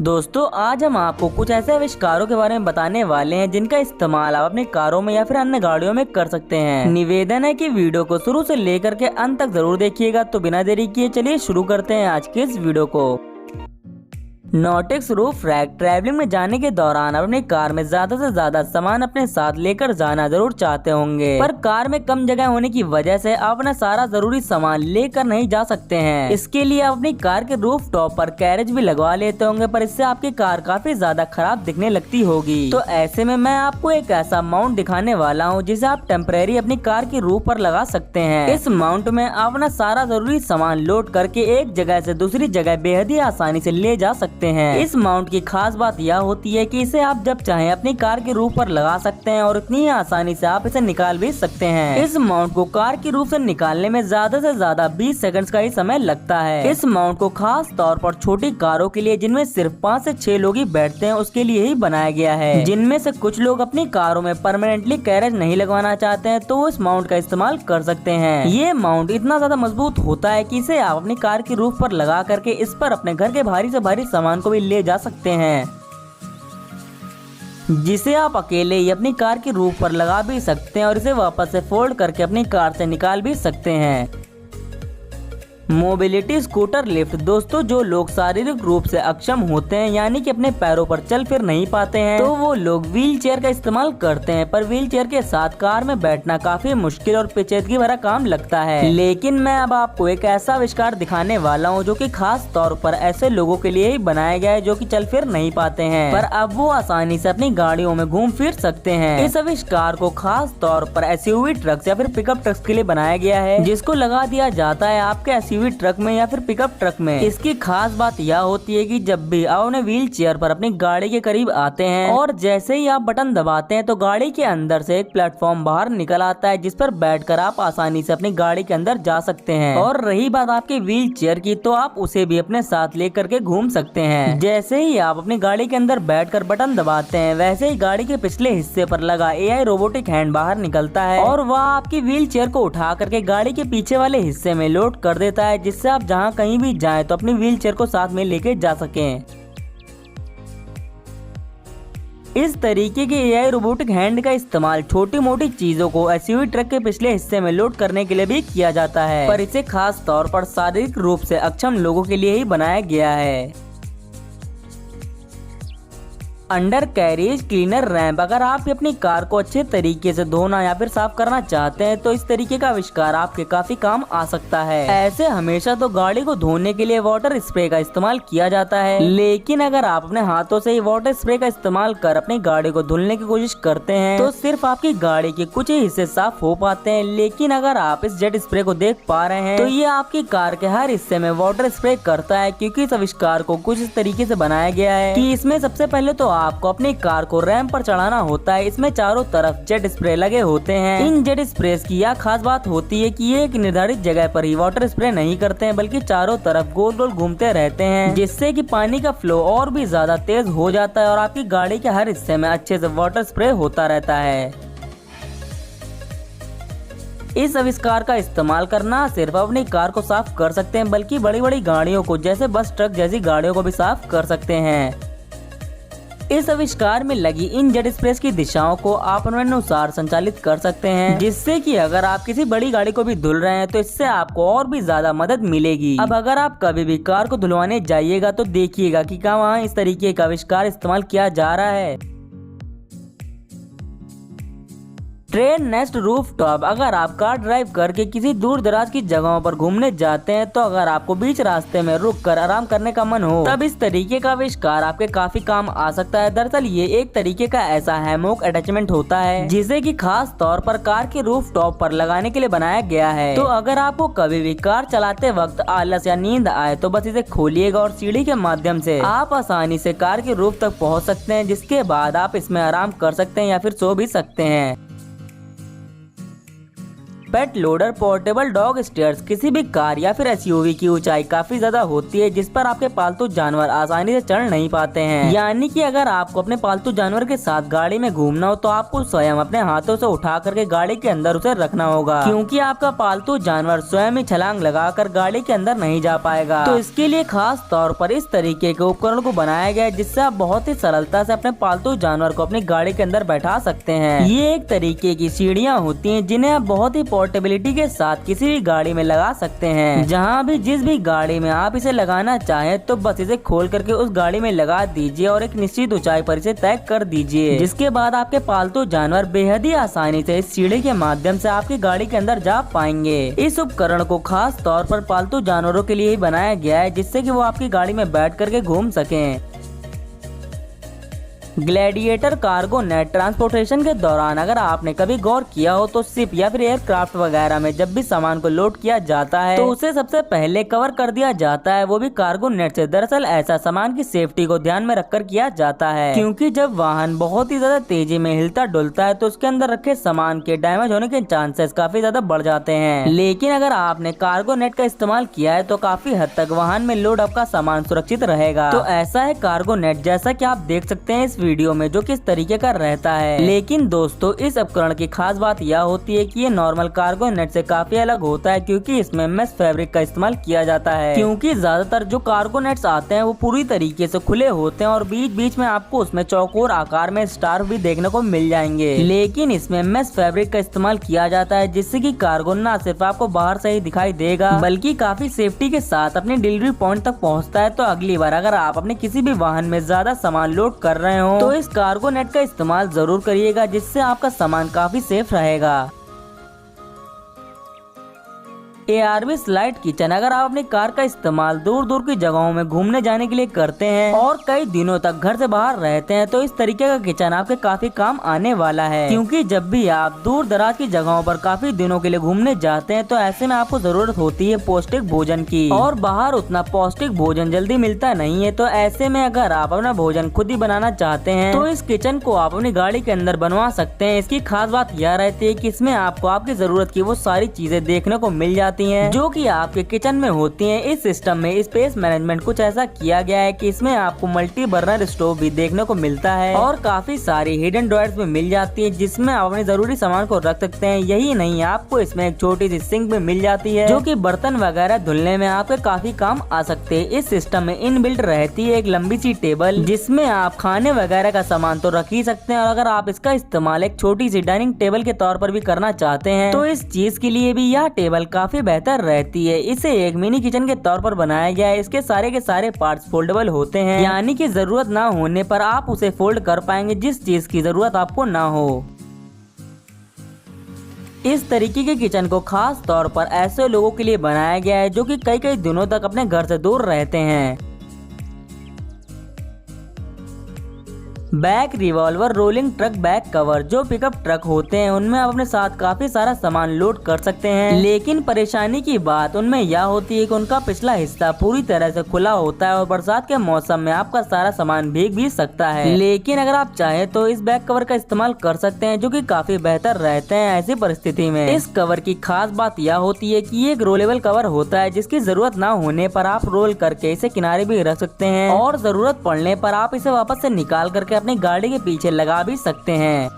दोस्तों आज हम आपको कुछ ऐसे आविष्कारों के बारे में बताने वाले हैं जिनका इस्तेमाल आप अपनी कारों में या फिर अन्य गाड़ियों में कर सकते हैं। निवेदन है कि वीडियो को शुरू से लेकर के अंत तक जरूर देखिएगा। तो बिना देरी किए चलिए शुरू करते हैं आज के इस वीडियो को। नॉटिक्स रूफ रैक। ट्रैवलिंग में जाने के दौरान अपनी कार में ज्यादा से ज्यादा सामान अपने साथ लेकर जाना जरूर चाहते होंगे, पर कार में कम जगह होने की वजह से आप अपना सारा जरूरी सामान लेकर नहीं जा सकते हैं। इसके लिए आप अपनी कार के रूफ टॉप पर कैरेज भी लगवा लेते होंगे, पर इससे आपकी कार काफी ज्यादा खराब दिखने लगती होगी। तो ऐसे में मैं आपको एक ऐसा माउंट दिखाने वाला हूँ जिसे आप टेम्परेरी अपनी कार की रूफ पर लगा सकते हैं। इस माउंट में आप अपना सारा जरूरी सामान लोड करके एक जगह से दूसरी जगह बेहद ही आसानी से ले जा सकते हैं। इस माउंट की खास बात यह होती है कि इसे आप जब चाहें अपनी कार की रूफ पर लगा सकते हैं और इतनी ही आसानी से आप इसे निकाल भी सकते हैं। इस माउंट को कार की रूफ से निकालने में ज्यादा से ज्यादा 20 सेकंड्स का ही समय लगता है। इस माउंट को खास तौर पर छोटी कारों के लिए, जिनमें सिर्फ 5 से 6 लोग ही बैठते हैं, उसके लिए ही बनाया गया है। जिनमें से कुछ लोग अपनी कारों में परमानेंटली कैरेज नहीं लगवाना चाहते हैं तो वो इस माउंट का इस्तेमाल कर सकते हैं। ये माउंट इतना ज्यादा मजबूत होता है कि इसे आप अपनी कार की रूफ पर लगा करके इस पर अपने घर के भारी से भारी सामान को भी ले जा सकते हैं, जिसे आप अकेले ही अपनी कार की रूफ पर लगा भी सकते हैं और इसे वापस से फोल्ड करके अपनी कार से निकाल भी सकते हैं। Mobility scooter lift. दोस्तों जो लोग शारीरिक रूप से अक्षम होते हैं, यानी कि अपने पैरों पर चल फिर नहीं पाते हैं, तो वो लोग व्हील चेयर का इस्तेमाल करते हैं। पर व्हील चेयर के साथ कार में बैठना काफी मुश्किल और पेचीदगी भरा काम लगता है। लेकिन मैं अब आपको एक ऐसा आविष्कार दिखाने वाला हूँ जो कि खास तौर पर ऐसे लोगों के लिए ही बनाया गया है जो कि चल फिर नहीं पाते हैं, पर अब वो आसानी से अपनी गाड़ियों में घूम फिर सकते हैं। इस आविष्कार को खास तौर पर एसयूवी ट्रक्स या फिर पिकअप ट्रक्स के लिए बनाया गया है, जिसको लगा दिया जाता है आपके एसयूवी ट्रक में या फिर पिकअप ट्रक में। इसकी खास बात यह होती है कि जब भी आप अपने व्हील चेयर पर अपनी गाड़ी के करीब आते हैं और जैसे ही आप बटन दबाते हैं तो गाड़ी के अंदर से एक प्लेटफॉर्म बाहर निकल आता है, जिस पर बैठकर आप आसानी से अपनी गाड़ी के अंदर जा सकते हैं। और रही बात आपके व्हील चेयर की, तो आप उसे भी अपने साथ लेकर के घूम सकते हैं। जैसे ही आप अपनी गाड़ी के अंदर बैठकर बटन दबाते हैं, वैसे ही गाड़ी के पिछले हिस्से पर लगा एआई रोबोटिक हैंड बाहर निकलता है और वह आपकी व्हील चेयर को उठा करके गाड़ी के पीछे वाले हिस्से में लोड कर देता है, जिससे आप जहां कहीं भी जाएं तो अपनी व्हील चेयर को साथ में लेके जा सकें। इस तरीके के एआई रोबोटिक हैंड का इस्तेमाल छोटी मोटी चीजों को एसयूवी ट्रक के पिछले हिस्से में लोड करने के लिए भी किया जाता है, पर इसे खास तौर पर शारीरिक रूप से अक्षम लोगों के लिए ही बनाया गया है। Under carriage cleaner ramp. अगर आप अपनी कार को अच्छे तरीके से धोना या फिर साफ करना चाहते हैं तो इस तरीके का आविष्कार आपके काफी काम आ सकता है। ऐसे हमेशा तो गाड़ी को धोने के लिए वाटर स्प्रे का इस्तेमाल किया जाता है, लेकिन अगर आप अपने हाथों से ही वाटर स्प्रे का इस्तेमाल कर अपनी गाड़ी को धुलने की कोशिश करते हैं तो सिर्फ आपकी गाड़ी के कुछ ही हिस्से साफ हो पाते हैं। लेकिन अगर आप इस जेट स्प्रे को देख पा रहे हैं तो ये आपकी कार के हर हिस्से में वाटर स्प्रे करता है, क्योंकि इस आविष्कार को कुछ इस तरीके से बनाया गया है कि इसमें सबसे पहले तो आपको अपनी कार को रैंप पर चढ़ाना होता है। इसमें चारों तरफ जेट स्प्रे लगे होते हैं। इन जेट स्प्रे की यह खास बात होती है कि ये एक निर्धारित जगह पर ही वाटर स्प्रे नहीं करते हैं, बल्कि चारों तरफ गोल गोल घूमते रहते हैं, जिससे कि पानी का फ्लो और भी ज्यादा तेज हो जाता है और आपकी गाड़ी के हर हिस्से में अच्छे से वाटर स्प्रे होता रहता है। इस आविष्कार का इस्तेमाल करना सिर्फ अपनी कार को साफ कर सकते हैं, बल्कि बड़ी बड़ी गाड़ियों को जैसे बस ट्रक जैसी गाड़ियों को भी साफ कर सकते हैं। इस आविष्कार में लगी इन जेट स्प्रे की दिशाओं को आप अपने अनुसार संचालित कर सकते हैं, जिससे कि अगर आप किसी बड़ी गाड़ी को भी धुल रहे हैं तो इससे आपको और भी ज्यादा मदद मिलेगी। अब अगर आप कभी भी कार को धुलवाने जाइएगा तो देखिएगा कि क्या वहाँ इस तरीके का आविष्कार इस्तेमाल किया जा रहा है। Train nest roof top. अगर आप कार ड्राइव करके किसी दूर दराज की जगहों पर घूमने जाते हैं तो अगर आपको बीच रास्ते में रुक कर आराम करने का मन हो, तब इस तरीके का आविष्कार आपके काफी काम आ सकता है। दरअसल ये एक तरीके का ऐसा हैमॉक अटैचमेंट होता है जिसे कि खास तौर पर कार के रूफ टॉप पर लगाने के लिए बनाया गया है। तो अगर आपको कभी भी कार चलाते वक्त आलस या नींद आए तो बस इसे खोलिएगा और सीढ़ी के माध्यम से आप आसानी से कार के रूफ तक पहुँच सकते हैं, जिसके बाद आप इसमें आराम कर सकते हैं या फिर सो भी सकते हैं। पेट लोडर पोर्टेबल डॉग स्टेयर्स किसी भी कार या फिर एसयूवी की ऊंचाई काफी ज्यादा होती है जिस पर आपके पालतू जानवर आसानी से चढ़ नहीं पाते हैं। यानी कि अगर आपको अपने पालतू जानवर के साथ गाड़ी में घूमना हो तो आपको स्वयं अपने हाथों से उठा करके गाड़ी के अंदर उसे रखना होगा, क्योंकि आपका पालतू जानवर स्वयं ही छलांग लगाकर गाड़ी के अंदर नहीं जा पाएगा। तो इसके लिए खास तौर पर इस तरीके के उपकरण को बनाया गया है जिससे आप बहुत ही सरलता से अपने पालतू जानवर को अपनी गाड़ी के अंदर बैठा सकते हैं। ये एक तरीके की सीढ़ियाँ होती हैं जिन्हें आप बहुत ही पोर्टेबिलिटी के साथ किसी भी गाड़ी में लगा सकते हैं। जहाँ भी जिस भी गाड़ी में आप इसे लगाना चाहें तो बस इसे खोल करके उस गाड़ी में लगा दीजिए और एक निश्चित ऊंचाई पर इसे तय कर दीजिए, जिसके बाद आपके पालतू जानवर बेहद ही आसानी से इस सीढ़ी के माध्यम से आपकी गाड़ी के अंदर जा पाएंगे। इस उपकरण को खास तौर पर पालतू जानवरों के लिए ही बनाया गया है जिससे कि वो आपकी गाड़ी में बैठ करके घूम सकें। ग्लैडिएटर कार्गो नेट ट्रांसपोर्टेशन के दौरान अगर आपने कभी गौर किया हो तो शिप या फिर एयरक्राफ्ट वगैरह में जब भी सामान को लोड किया जाता है तो उसे सबसे पहले कवर कर दिया जाता है, वो भी कार्गो नेट से। दरअसल ऐसा सामान की सेफ्टी को ध्यान में रखकर किया जाता है, क्योंकि जब वाहन बहुत ही ज्यादा तेजी में हिलता डुलता है तो उसके अंदर रखे सामान के डैमेज होने के चांसेस काफी ज्यादा बढ़ जाते हैं। लेकिन अगर आपने कार्गो नेट का इस्तेमाल किया है तो काफी हद तक वाहन में लोड आपका सामान सुरक्षित रहेगा। तो ऐसा है कार्गो नेट, जैसा कि आप देख सकते हैं इस वीडियो में, जो किस तरीके का रहता है। लेकिन दोस्तों इस उपकरण की खास बात यह होती है कि ये नॉर्मल कार्गो नेट से काफी अलग होता है, क्योंकि इसमें मेश फैब्रिक का इस्तेमाल किया जाता है। क्योंकि ज्यादातर जो कार्गो नेट्स आते हैं वो पूरी तरीके से खुले होते हैं और बीच बीच में आपको उसमें चौकोर आकार में स्टार भी देखने को मिल जाएंगे। लेकिन इसमें मेश फैब्रिक का इस्तेमाल किया जाता है जिससे कि कार्गो न सिर्फ आपको बाहर से ही दिखाई देगा बल्कि काफी सेफ्टी के साथ अपने डिलीवरी पॉइंट तक पहुँचता है। तो अगली बार अगर आप अपने किसी भी वाहन में ज्यादा सामान लोड कर रहे हो तो इस कार्गो नेट का इस्तेमाल जरूर करिएगा, जिससे आपका सामान काफी सेफ रहेगा। ARB स्लाइड किचन, अगर आप अपनी कार का इस्तेमाल दूर दूर की जगहों में घूमने जाने के लिए करते हैं और कई दिनों तक घर से बाहर रहते हैं तो इस तरीके का किचन आपके काफी काम आने वाला है। क्योंकि जब भी आप दूर दराज की जगहों पर काफी दिनों के लिए घूमने जाते हैं तो ऐसे में आपको जरूरत होती है पौष्टिक भोजन की, और बाहर उतना पौष्टिक भोजन जल्दी मिलता नहीं है। तो ऐसे में अगर आप अपना भोजन खुद ही बनाना चाहते हैं तो इस किचन को आप अपनी गाड़ी के अंदर बनवा सकते हैं। इसकी खास बात यह रहती है कि इसमें आपको आपकी जरूरत की वो सारी चीजें देखने को मिल जाती हैं जो कि आपके किचन में होती हैं। इस सिस्टम में स्पेस मैनेजमेंट कुछ ऐसा किया गया है कि इसमें आपको मल्टी बर्नर स्टोव भी देखने को मिलता है और काफी सारी हिडन ड्रॉयर्स भी मिल जाती है जिसमें आप अपने जरूरी सामान को रख सकते हैं। यही नहीं, आपको इसमें एक छोटी सी सिंक भी मिल जाती है जो कि बर्तन वगैरह धुलने में आपके काफी काम आ सकते हैं। इस सिस्टम में इनबिल्ट रहती है एक लंबी सी टेबल जिसमें आप खाने वगैरह का सामान तो रख ही सकते हैं, और अगर आप इसका इस्तेमाल एक छोटी सी डाइनिंग टेबल के तौर पर भी करना चाहते हैं तो इस चीज के लिए भी यह टेबल काफी बेहतर रहती है। इसे एक मिनी किचन के तौर पर बनाया गया है। इसके सारे के सारे पार्ट्स फोल्डेबल होते हैं, यानी कि जरूरत ना होने पर आप उसे फोल्ड कर पाएंगे जिस चीज की जरूरत आपको ना हो। इस तरीके के किचन को खास तौर पर ऐसे लोगों के लिए बनाया गया है जो कि कई कई दिनों तक अपने घर से दूर रहते हैं। Back revolver rolling truck back cover, जो पिकअप ट्रक होते हैं उनमें आप अपने साथ काफी सारा सामान लोड कर सकते हैं। लेकिन परेशानी की बात उनमें यह होती है कि उनका पिछला हिस्सा पूरी तरह से खुला होता है और बरसात के मौसम में आपका सारा सामान भीग भी सकता है। लेकिन अगर आप चाहे तो इस बैक कवर का इस्तेमाल कर सकते हैं जो कि काफी बेहतर रहते हैं ऐसी परिस्थिति में। इस कवर की खास बात यह होती है कि ये एक रोलेबल कवर होता है जिसकी जरूरत न होने पर आप रोल करके इसे किनारे भी रख सकते हैं और जरूरत पड़ने पर आप इसे वापस से निकाल करके अपनी गाड़ी के पीछे लगा भी सकते हैं।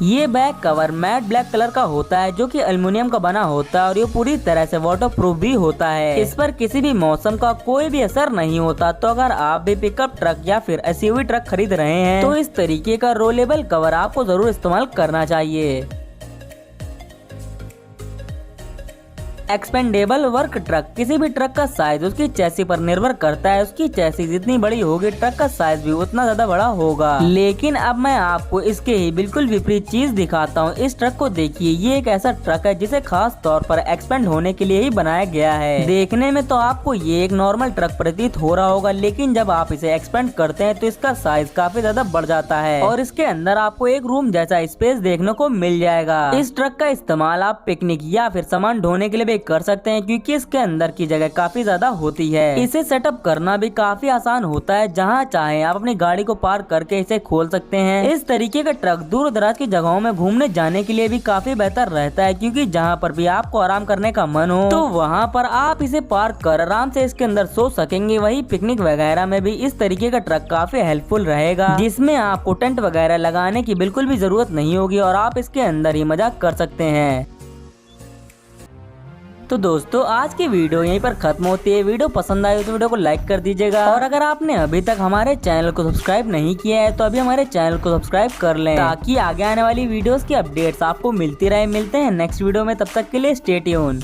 ये back cover matte black colour का होता है जो कि एल्युमिनियम का बना होता है और ये पूरी तरह से वाटरप्रूफ भी होता है। इस पर किसी भी मौसम का कोई भी असर नहीं होता। तो अगर आप भी पिकअप ट्रक या फिर एसयूवी ट्रक खरीद रहे हैं तो इस तरीके का रोलेबल कवर आपको जरूर इस्तेमाल करना चाहिए। एक्सपेंडेबल वर्क ट्रक, किसी भी ट्रक का साइज उसकी चैसी पर निर्भर करता है। उसकी चैसी जितनी बड़ी होगी ट्रक का साइज भी उतना ज्यादा बड़ा होगा। लेकिन अब मैं आपको इसके ही बिल्कुल विपरीत चीज दिखाता हूँ। इस ट्रक को देखिए, ये एक ऐसा ट्रक है जिसे खास तौर पर एक्सपेंड होने के लिए ही बनाया गया है। देखने में तो आपको ये एक नॉर्मल ट्रक प्रतीत हो रहा होगा, लेकिन जब आप इसे एक्सपेंड करते हैं तो इसका साइज काफी ज्यादा बढ़ जाता है और इसके अंदर आपको एक रूम जैसा स्पेस देखने को मिल जाएगा। इस ट्रक का इस्तेमाल आप पिकनिक या फिर सामान ढोने के लिए भी पे कर सकते हैं, क्योंकि इसके अंदर की जगह काफी ज्यादा होती है। इसे सेटअप करना भी काफी आसान होता है, जहाँ चाहे आप अपनी गाड़ी को पार्क करके इसे खोल सकते हैं। इस तरीके का ट्रक दूर दराज की जगहों में घूमने जाने के लिए भी काफी बेहतर रहता है, क्योंकि जहाँ पर भी आपको आराम करने का मन हो तो वहाँ पर आप इसे पार्क कर आराम से इसके अंदर सो सकेंगे। वही पिकनिक वगैरह में भी इस तरीके का ट्रक काफी हेल्पफुल रहेगा, जिसमें आपको टेंट वगैरह लगाने की बिल्कुल भी जरूरत नहीं होगी और आप इसके अंदर ही मजाक कर सकते हैं। तो दोस्तों आज की वीडियो यहीं पर खत्म होती है। वीडियो पसंद आई तो वीडियो को लाइक कर दीजिएगा, और अगर आपने अभी तक हमारे चैनल को सब्सक्राइब नहीं किया है तो अभी हमारे चैनल को सब्सक्राइब कर लें, ताकि आगे आने वाली वीडियोस की अपडेट्स आपको मिलती रहे। मिलते हैं नेक्स्ट वीडियो में, तब तक के लिए स्टे ट्यून्ड।